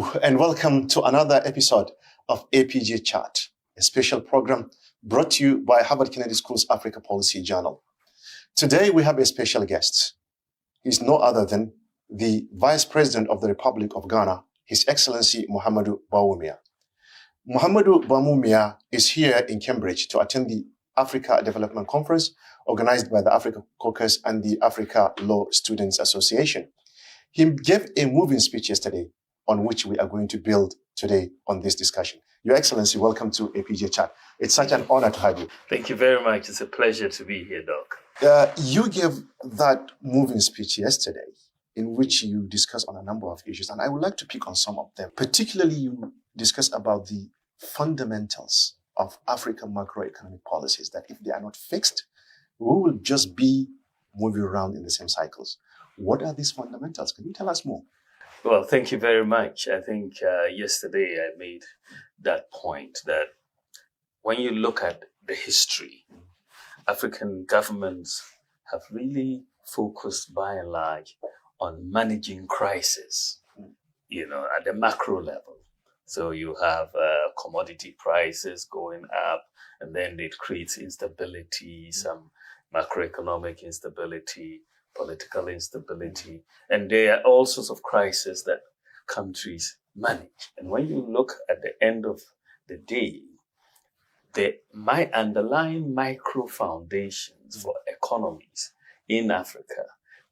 Hello and welcome to another episode of APJ Chat, a special program brought to you by Harvard Kennedy School's Africa Policy Journal. Today we have a special guest. He's no other than the Vice President of the Republic of Ghana, His Excellency Muhammadu Bawumia. Muhammadu Bawumia is here in Cambridge to attend the Africa Development Conference organized by the Africa Caucus and the Africa Law Students Association. He gave a moving speech yesterday on which we are going to build today on this discussion. Your Excellency, welcome to APJ Chat. It's such an honor to have you. Thank you very much. It's a pleasure to be here, Doc. You gave that moving speech yesterday in which you discussed on a number of issues, and I would like to pick on some of them. Particularly, you discussed about the fundamentals of African macroeconomic policies, that if they are not fixed, we will just be moving around in the same cycles. What are these fundamentals? Can you tell us more? Well, thank you very much. I think yesterday I made that point that when you look at the history, African governments have really focused by and large on managing crisis, at the macro level. So you have commodity prices going up, and then it creates instability, some macroeconomic instability, political instability, and there are all sorts of crises that countries manage. And when you look at the end of the day, my underlying micro foundations for economies in Africa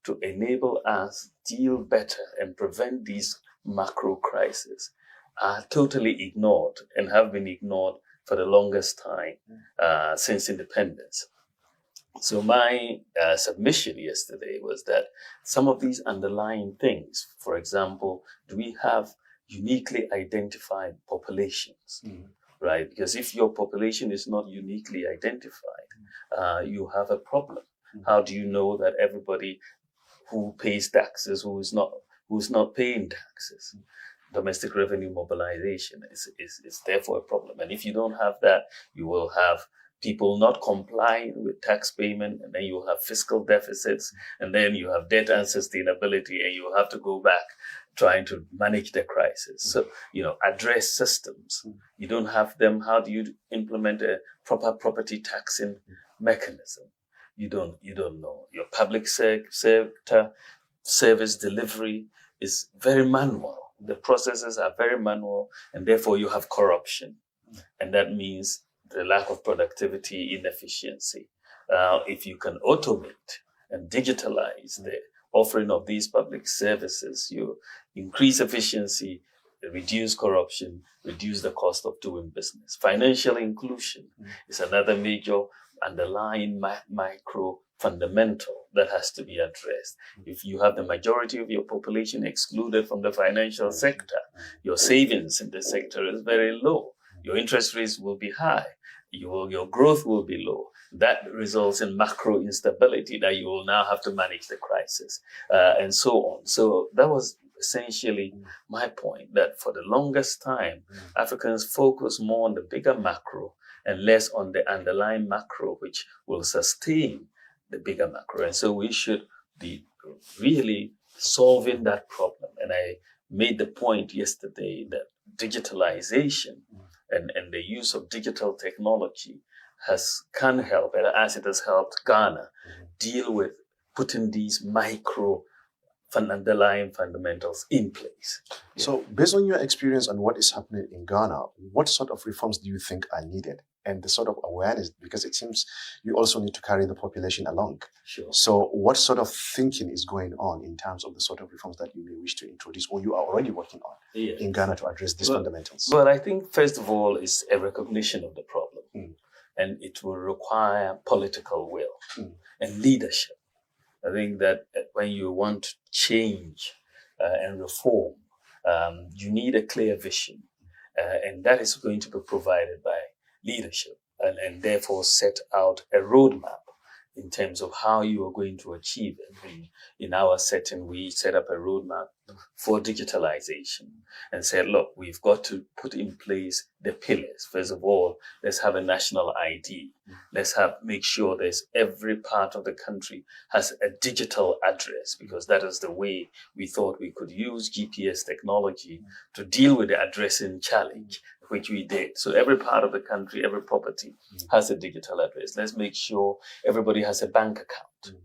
to enable us deal better and prevent these macro crises are totally ignored and have been ignored for the longest time since independence. So my submission yesterday was that some of these underlying things, for example, do we have uniquely identified populations, right? Because if your population is not uniquely identified, you have a problem. How do you know that everybody who pays taxes, who's not paying taxes? Domestic revenue mobilization is therefore a problem. And if you don't have that, you will have people not complying with tax payment, and then you have fiscal deficits, and then you have debt unsustainability, and you have to go back trying to manage the crisis. So, address systems. You don't have them. How do you implement a proper property taxing mechanism? You don't know. Your public sector service delivery is very manual. The processes are very manual, and therefore you have corruption. And that means the lack of productivity, inefficiency. If you can automate and digitalize the offering of these public services, you increase efficiency, reduce corruption, reduce the cost of doing business. Financial inclusion is another major underlying micro fundamental that has to be addressed. If you have the majority of your population excluded from the financial sector, your savings in the sector is very low. Your interest rates will be high. Your growth will be low. That results in macro instability that you will now have to manage the crisis, and so on. So that was essentially my point, that for the longest time, Africans focus more on the bigger macro and less on the underlying macro, which will sustain the bigger macro. And so we should be really solving that problem. And I made the point yesterday that digitalization and the use of digital technology can help, and as it has helped Ghana deal with putting these micro underlying fundamentals in place. So based on your experience on what is happening in Ghana, what sort of reforms do you think are needed? And the sort of awareness, because it seems you also need to carry the population along. Sure. So what sort of thinking is going on in terms of the sort of reforms that you may wish to introduce or you are already working on in Ghana to address these fundamentals? Well, I think first of all is a recognition of the problem. And it will require political will and leadership. I think that when you want to change and reform, you need a clear vision. And that is going to be provided by leadership, and therefore set out a roadmap in terms of how you are going to achieve it. In our setting, we set up a roadmap for digitalization and said, look, we've got to put in place the pillars. First of all, let's have a national ID. Let's make sure there's every part of the country has a digital address, because that is the way we thought we could use GPS technology to deal with the addressing challenge, which we did. So every part of the country, every property has a digital address. Let's make sure everybody has a bank account.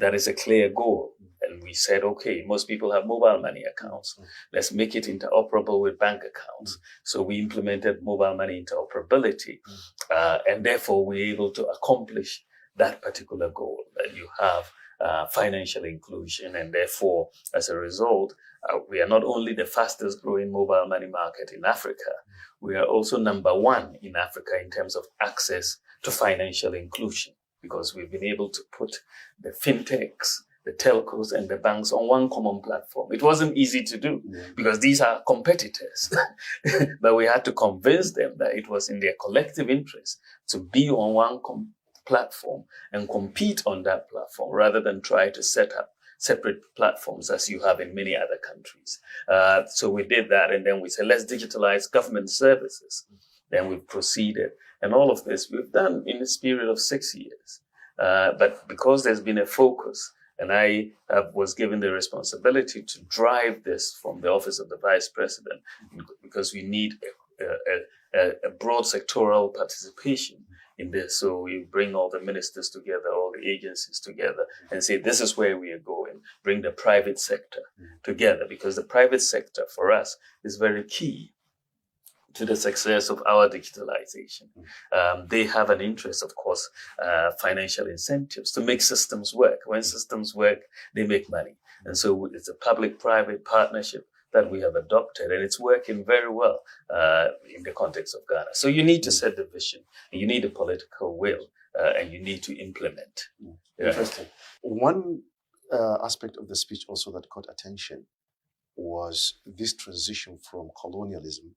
That is a clear goal. And we said, okay, most people have mobile money accounts. Let's make it interoperable with bank accounts. So we implemented mobile money interoperability. And therefore, we're able to accomplish that particular goal, that you have financial inclusion. And therefore, as a result, we are not only the fastest growing mobile money market in Africa, we are also number one in Africa in terms of access to financial inclusion, because we've been able to put the fintechs, the telcos, and the banks on one common platform. It wasn't easy to do because these are competitors, but we had to convince them that it was in their collective interest to be on one platform and compete on that platform rather than try to set up separate platforms as you have in many other countries. So we did that, and then we said, let's digitalize government services. Then we proceeded. And all of this we've done in this period of 6 years. But because there's been a focus, and I was given the responsibility to drive this from the Office of the Vice President, because we need a broad sectoral participation in this. So we bring all the ministers together, all the agencies together, and say, this is where we are going. Bring the private sector together, because the private sector for us is very key to the success of our digitalization. They have an interest, of course, financial incentives to make systems work. When systems work, they make money. And so it's a public-private partnership that we have adopted, and it's working very well in the context of Ghana. So you need to set the vision, and you need a political will, and you need to implement. Interesting. One aspect of the speech also that caught attention was this transition from colonialism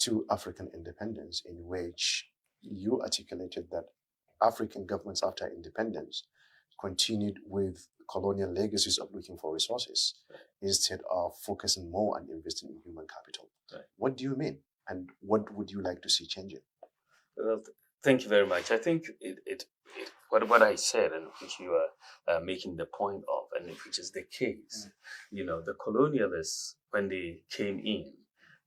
to African independence, in which you articulated that African governments after independence continued with colonial legacies of looking for resources instead of focusing more on investing in human capital. Right. What do you mean? And what would you like to see changing? Well, thank you very much. I think what I said, and which you are making the point of, and which is the case, the colonialists, when they came in,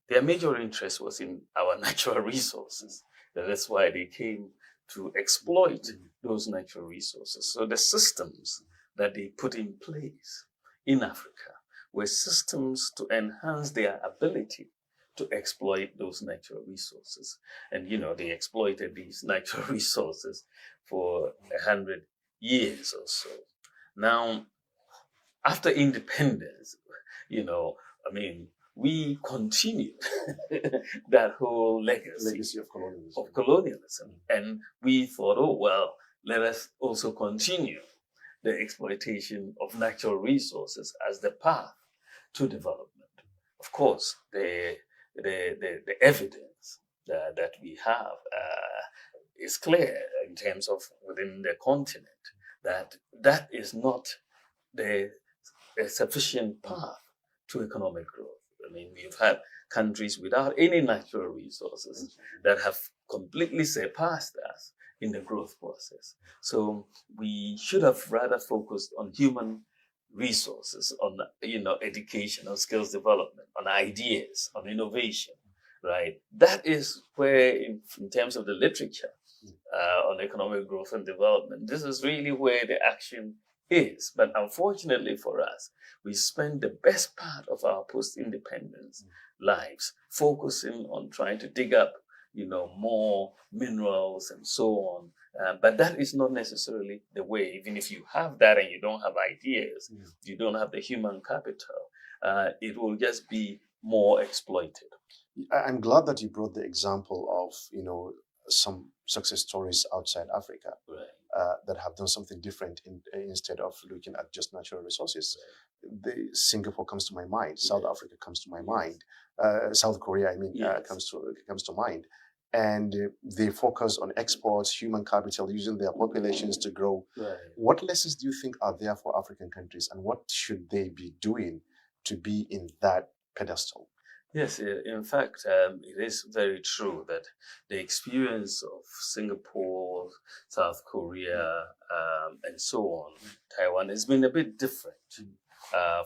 their major interest was in our natural resources. That's why they came to exploit those natural resources. So the systems that they put in place in Africa were systems to enhance their ability to exploit those natural resources. And, they exploited these natural resources for 100 years or so. Now, after independence, we continued that whole legacy of colonialism. And we thought, let us also continue the exploitation of natural resources as the path to development. Of course, the evidence that we have is clear in terms of within the continent that is not the sufficient path to economic growth. We've had countries without any natural resources that have completely surpassed us in the growth process. So we should have rather focused on human resources, on education, on skills development, on ideas, on innovation, right? That is where, in terms of the literature on economic growth and development, this is really where the action is. But unfortunately for us, we spend the best part of our post-independence lives focusing on trying to dig up, more minerals and so on. But that is not necessarily the way. Even if you have that and you don't have ideas, you don't have the human capital, it will just be more exploited. I'm glad that you brought the example of, some success stories outside Africa. Right. That have done something different instead of looking at just natural resources. Singapore comes to my mind. South Africa comes to my mind. South Korea, comes to mind. and they focus on exports, human capital, using their populations to grow. Right. What lessons do you think are there for African countries, and what should they be doing to be in that pedestal? Yes, in fact, it is very true that the experience of Singapore, South Korea, and so on, Taiwan, has been a bit different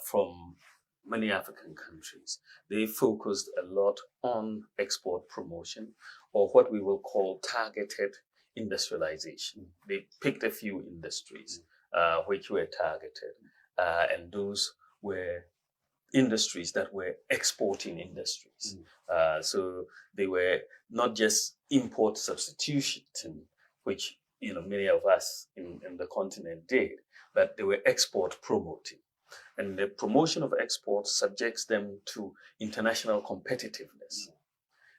from many African countries. They focused a lot on export promotion, or what we will call targeted industrialization. They picked a few industries which were targeted, and those were industries that were exporting industries. So they were not just import substitution, which many of us in the continent did, but they were export promoting. And the promotion of exports subjects them to international competitiveness,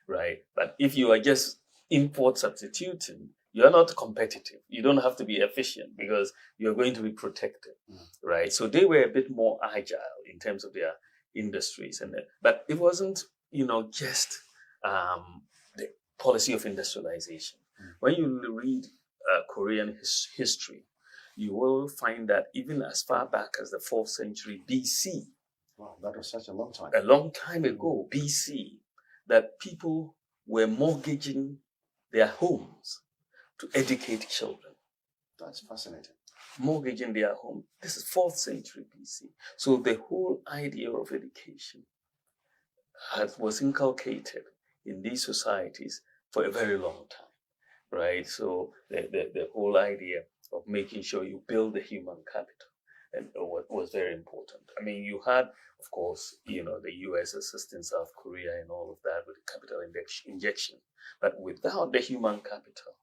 right? But if you are just import substituting, you're not competitive. You don't have to be efficient because you're going to be protected, right? So they were a bit more agile in terms of their industries, but it wasn't, just the policy of industrialization. When you read Korean history, you will find that even as far back as the 4th century BC, wow, that was such a long time. A long time ago, BC, that people were mortgaging their homes to educate children. That's fascinating. Mortgaging their home. This is 4th century BC. So the whole idea of education was inculcated in these societies for a very long time, right? So the whole idea of making sure you build the human capital and was very important. I mean, you had, of course, the US assisting South Korea and all of that with the capital injection. But without the human capital,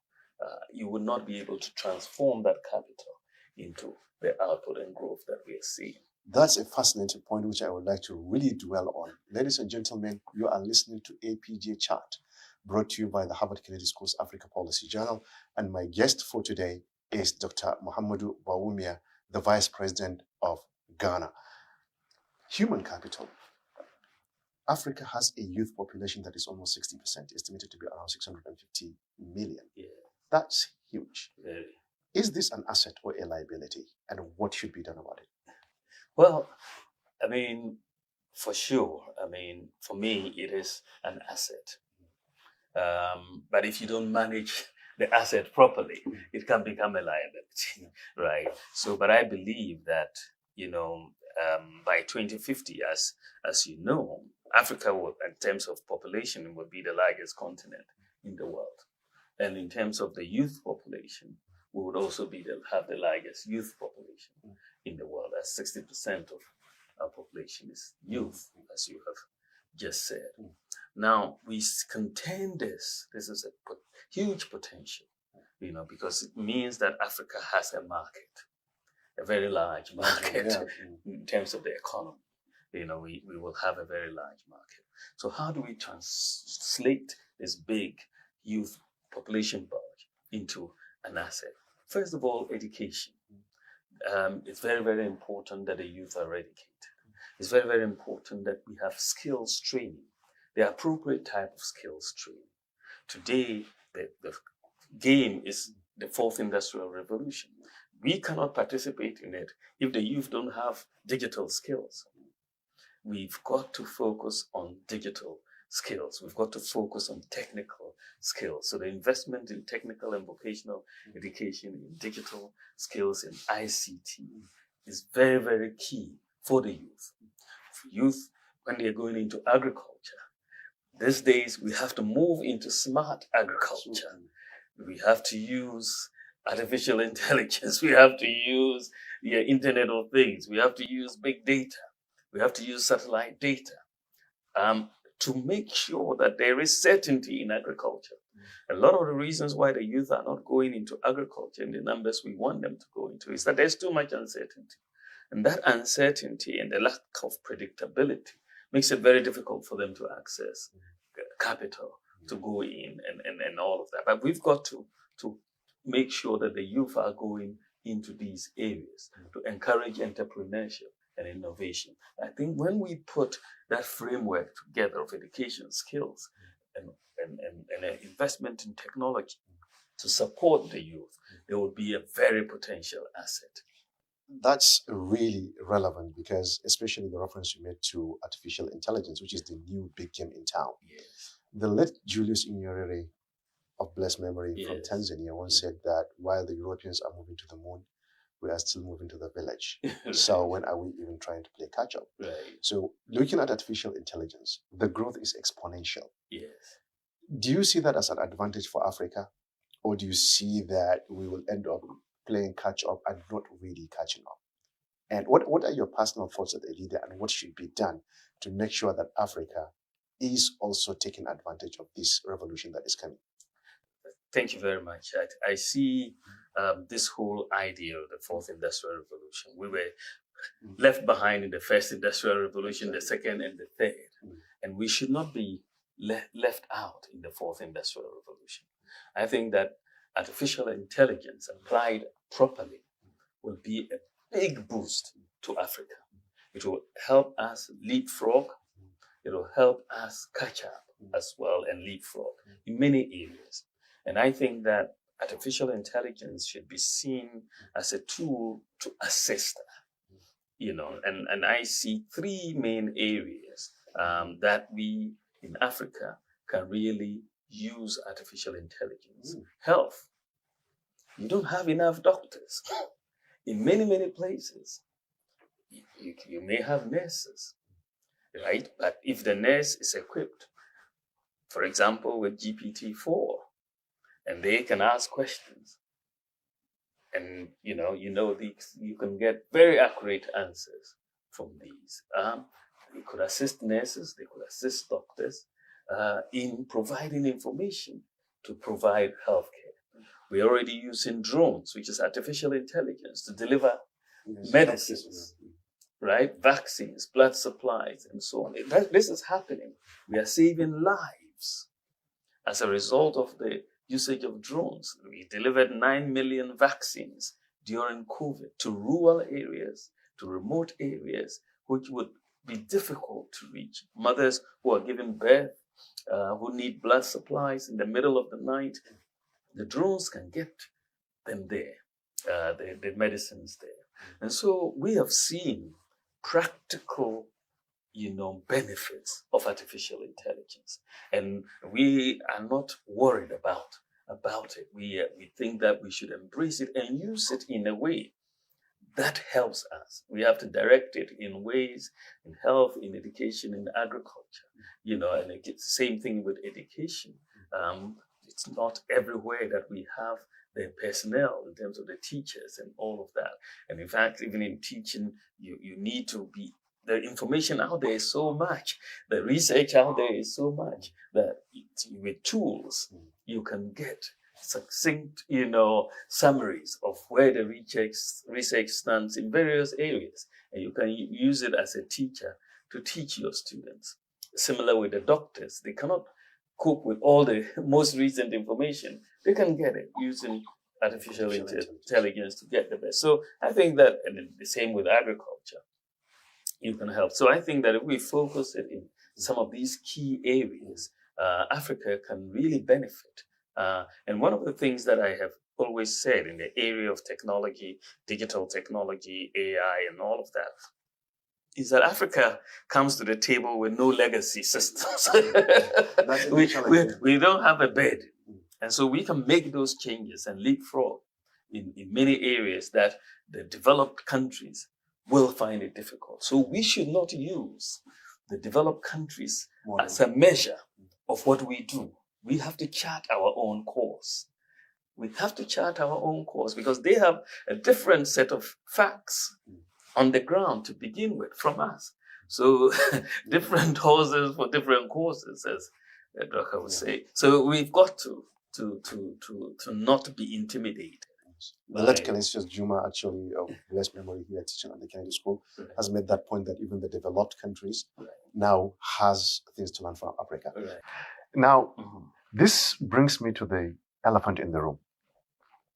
you would not be able to transform that capital into the output and growth that we are seeing. That's a fascinating point which I would like to really dwell on. Ladies and gentlemen, you are listening to APJ Chat, brought to you by the Harvard Kennedy School's Africa Policy Journal. And my guest for today is Dr. Muhammadu Bawumia, the Vice President of Ghana. Human capital. Africa has a youth population that is almost 60%, estimated to be around 650 million. Yeah. That's huge. Very. Is this an asset or a liability? And what should be done about it? Well, I mean, for sure. I mean, for me, it is an asset. But if you don't manage the asset properly, it can become a liability, right? So, but I believe that, by 2050, as you know, Africa will, in terms of population, will be the largest continent in the world. And in terms of the youth population, we would also have the largest youth population in the world, as 60% of our population is youth, as you have just said. Now, we contend this. This is a huge potential, because it means that Africa has a market, a very large market in terms of the economy. We will have a very large market. So how do we translate this big youth population bulge into an asset? First of all, education. It's very, very important that the youth are educated. It's very, very important that we have skills training, the appropriate type of skills training. Today, the game is the 4th industrial revolution. We cannot participate in it if the youth don't have digital skills. We've got to focus on digital skills. We've got to focus on technical skills. So the investment in technical and vocational education, in digital skills, in ICT is very, very key for the youth. For youth, when they're going into agriculture, these days we have to move into smart agriculture. We have to use artificial intelligence. We have to use the Internet of Things. We have to use big data. We have to use satellite data to make sure that there is certainty in agriculture. A lot of the reasons why the youth are not going into agriculture in the numbers we want them to go into is that there's too much uncertainty. And that uncertainty and the lack of predictability makes it very difficult for them to access capital to go in and all of that. But we've got to make sure that the youth are going into these areas to encourage entrepreneurship and innovation. I think when we put that framework together of education skills and and an investment in technology to support the youth, they would be a very potential asset. That's really relevant because, especially the reference you made to artificial intelligence, which is the new big game in town. Yes. The late Julius Nyerere, of blessed memory, from Yes. Tanzania, once said that while the Europeans are moving to the moon, we are still moving to the village. Right. So when are we even trying to play catch up? Right. So looking at artificial intelligence, the growth is exponential. Yes. Do you see that as an advantage for Africa? Or do you see that we will end up playing catch up and not really catching up? And what are your personal thoughts as a leader, and what should be done to make sure that Africa is also taking advantage of this revolution that is coming? Thank you very much. I see this whole idea of the fourth industrial revolution. We were left behind in the first industrial revolution, the second and the third. And we should not be left out in the fourth industrial revolution. I think that artificial intelligence applied properly will be a big boost to Africa. It will help us leapfrog. It will help us catch up as well and leapfrog in many areas. And I think that artificial intelligence should be seen as a tool to assist that. And I see three main areas that we in Africa can really use artificial intelligence. Health. You don't have enough doctors. In many, many places, you may have nurses, right? But if the nurse is equipped, for example, with GPT-4, and they can ask questions, and you can get very accurate answers from these. They could assist nurses, they could assist doctors in providing information to provide healthcare. We're already using drones, which is artificial intelligence, to deliver medicines, right? Vaccines, blood supplies, and so on. This is happening. We are saving lives as a result of the usage of drones. We delivered 9 million vaccines during COVID to rural areas, to remote areas, which would be difficult to reach. Mothers who are giving birth, who need blood supplies in the middle of the night, the drones can get them there, the medicines there. And so we have seen practical, benefits of artificial intelligence. And we are not worried about it. We think that we should embrace it and use it in a way that helps us. We have to direct it in ways in health, in education, in agriculture, and it's the same thing with education. It's not everywhere that we have the personnel in terms of the teachers and all of that. And in fact, even in teaching, you need to be, the information out there is so much, the research out there is so much that with tools, you can get succinct, summaries of where the research stands in various areas. And you can use it as a teacher to teach your students. Similar with the doctors, they cannot cope with all the most recent information. They can get it using artificial intelligence to get the best. So I think that, and the same with agriculture, you can help. So I think that if we focus it in some of these key areas, Africa can really benefit. And one of the things that I have always said in the area of technology, digital technology, AI, and all of that, is that Africa comes to the table with no legacy systems. we don't have a bed. And so we can make those changes and leapfrog in many areas that the developed countries will find it difficult. So we should not use the developed countries as a measure of what we do. We have to chart our own course. We have to chart our own course because they have a different set of facts on the ground to begin with from us. So different horses for different courses, as Dr. would say. So we've got to not be intimidated. The late Calisius Juma, actually, of blessed memory here teaching at the Kennedy School, has made that point that even the developed countries now has things to learn from Africa. Now, this brings me to the elephant in the room,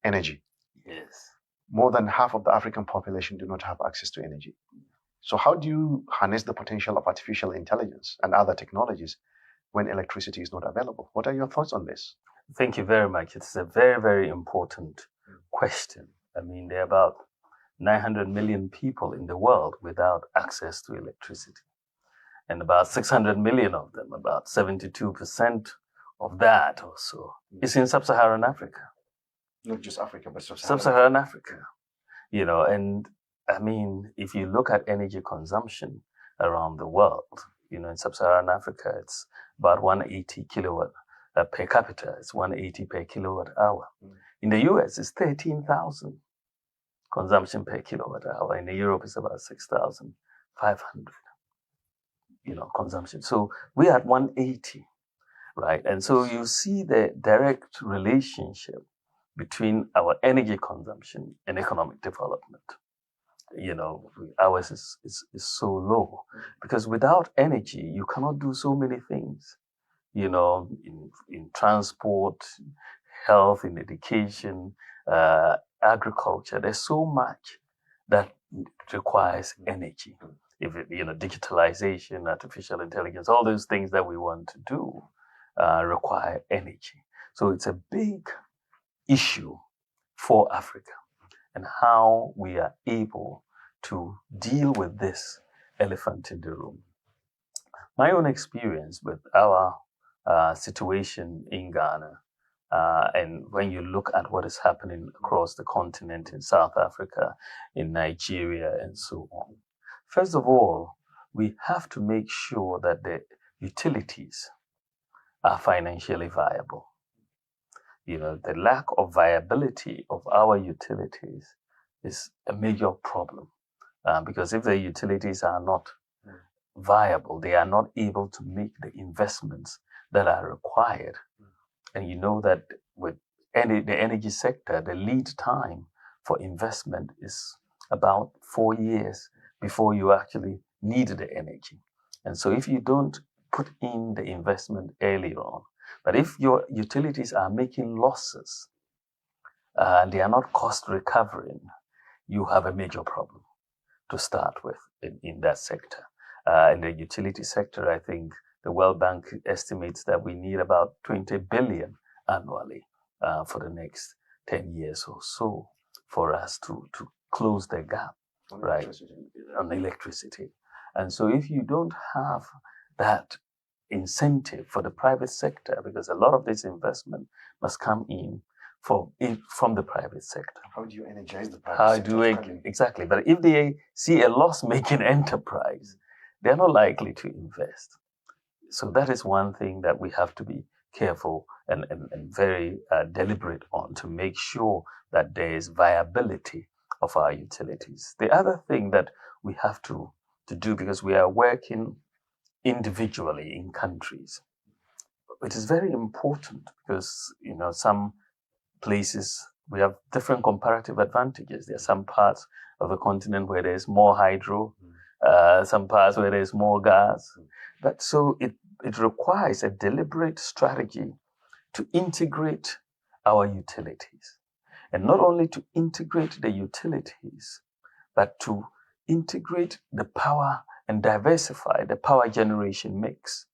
energy. Yes. More than half of the African population do not have access to energy. So how do you harness the potential of artificial intelligence and other technologies when electricity is not available? What are your thoughts on this? Thank you very much. It's a very, very important question. I mean, there are about 900 million people in the world without access to electricity. And about 600 million of them, about 72% of that or so, is in sub-Saharan Africa. Not just Africa, but Sub-Saharan Africa. You know, and I mean, if you look at energy consumption around the world, you know, in sub-Saharan Africa, it's about 180 kilowatt per capita. It's 180 per kilowatt hour. In the US, it's 13,000 consumption per kilowatt hour. In Europe, it's about 6,500, you know, consumption. So we are at 180, right? And so you see the direct relationship between our energy consumption and economic development. You know, ours is so low because without energy, you cannot do so many things, you know, in transport, health, in education, agriculture. There's so much that requires energy. If it, you know, digitalization, artificial intelligence, all those things that we want to do require energy. So it's a big issue for Africa and how we are able to deal with this elephant in the room. My own experience with our situation in Ghana, and when you look at what is happening across the continent in South Africa, in Nigeria, and so on. First of all, we have to make sure that the utilities are financially viable. You know, the lack of viability of our utilities is a major problem because if the utilities are not viable, they are not able to make the investments that are required. And you know that with the energy sector, the lead time for investment is about 4 years before you actually need the energy. And so if you don't put in the investment early on, but if your utilities are making losses and they are not cost recovering, you have a major problem to start with in that sector. In the utility sector, I think the World Bank estimates that we need about 20 billion annually for the next 10 years or so for us to close the gap, right, on electricity. And so if you don't have that incentive for the private sector, because a lot of this investment must come in from the private sector. How do you energize the private sector? Exactly. But if they see a loss-making enterprise, they're not likely to invest. So that is one thing that we have to be careful and very deliberate on to make sure that there is viability of our utilities. The other thing that we have to do, because we are working individually in countries, it is very important because, you know, some places we have different comparative advantages. There are some parts of the continent where there's more hydro, some parts where there's more gas. But so it requires a deliberate strategy to integrate our utilities. And not only to integrate the utilities, but to integrate the power and diversify the power generation mix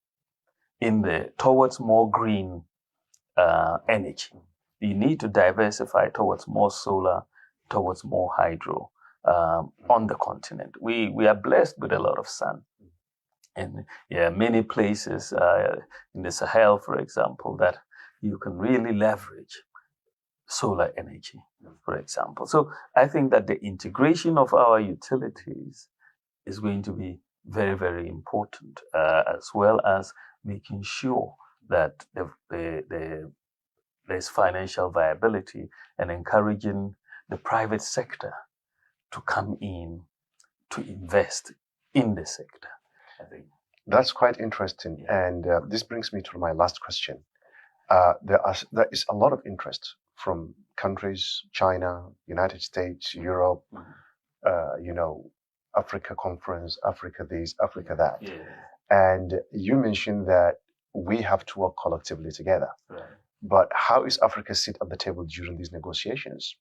towards more green energy. You need to diversify towards more solar, towards more hydro on the continent. We are blessed with a lot of sun. And many places in the Sahel, for example, that you can really leverage solar energy, for example. So I think that the integration of our utilities is going to be very, very important, as well as making sure that there's financial viability and encouraging the private sector to come in to invest in the sector. I think that's quite interesting. And this brings me to my last question. There is a lot of interest from countries, China, United States, Europe, you know, Africa Conference, Africa this, Africa that. Yeah. And you mentioned that we have to work collectively together. Right. But how is Africa sit at the table during these negotiations?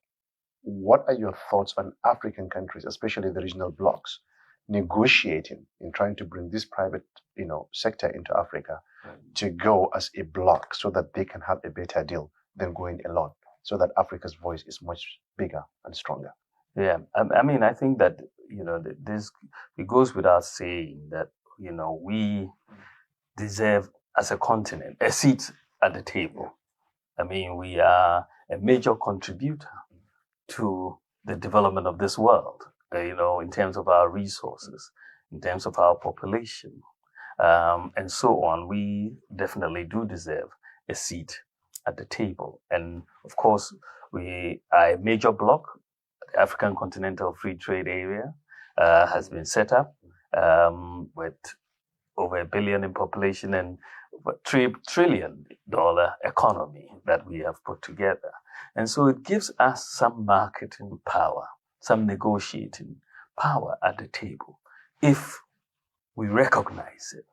What are your thoughts on African countries, especially the regional blocs, negotiating in trying to bring this private, you know, sector into Africa to go as a bloc so that they can have a better deal than going alone, so that Africa's voice is much bigger and stronger. Yeah, I mean, I think that, this, it goes without saying that, we deserve as a continent a seat at the table. I mean, we are a major contributor to the development of this world, in terms of our resources, in terms of our population, and so on. We definitely do deserve a seat at the table. And of course, we are a major bloc. The African Continental Free Trade Area has been set up with over 1 billion in population and $3 trillion economy that we have put together. And so it gives us some marketing power, some negotiating power at the table, if we recognize it.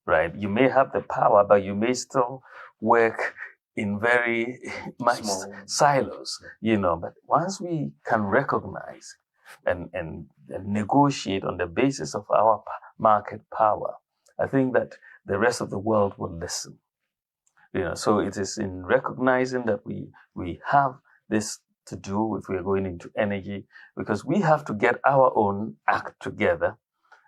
Right? You may have the power, but you may still work in very much silos, but once we can recognize and negotiate on the basis of our market power, I think that the rest of the world will listen. So it is in recognizing that we have this to do if we're going into energy, because we have to get our own act together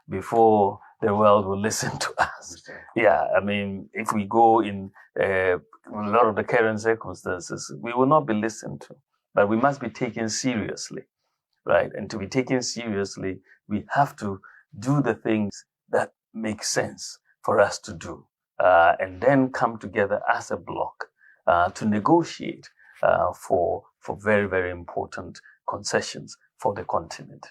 before the world will listen to us. Yeah, I mean, if we go in a lot of the current circumstances, we will not be listened to, but we must be taken seriously, right? And to be taken seriously, we have to do the things that make sense for us to do, and then come together as a bloc to negotiate for very, very important concessions for the continent.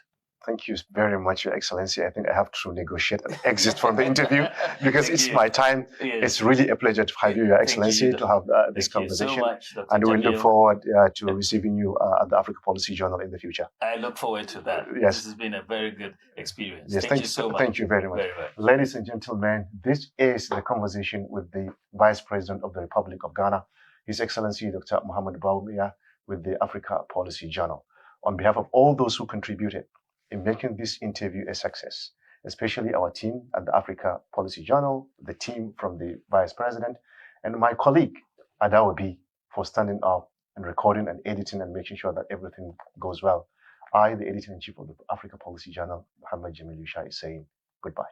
Thank you very much, Your Excellency. I think I have to negotiate an exit from the interview because it's my time. Yes. It's really a pleasure to have you, Your Excellency, to have this conversation. So much, Dr. And we Jamil. look forward to receiving you at the Africa Policy Journal in the future. I look forward to that. Yes. This has been a very good experience. Yes, thank you so much. Thank you very much. Ladies and gentlemen, this is the conversation with the Vice President of the Republic of Ghana, His Excellency Dr. Muhammad Bawumia, with the Africa Policy Journal. On behalf of all those who contributed in making this interview a success, especially our team at the Africa Policy Journal, the team from the Vice President, and my colleague, Adawabi, for standing up and recording and editing and making sure that everything goes well. I, the Editor-in-Chief of the Africa Policy Journal, Muhammad Jamil Yusha, is saying goodbye.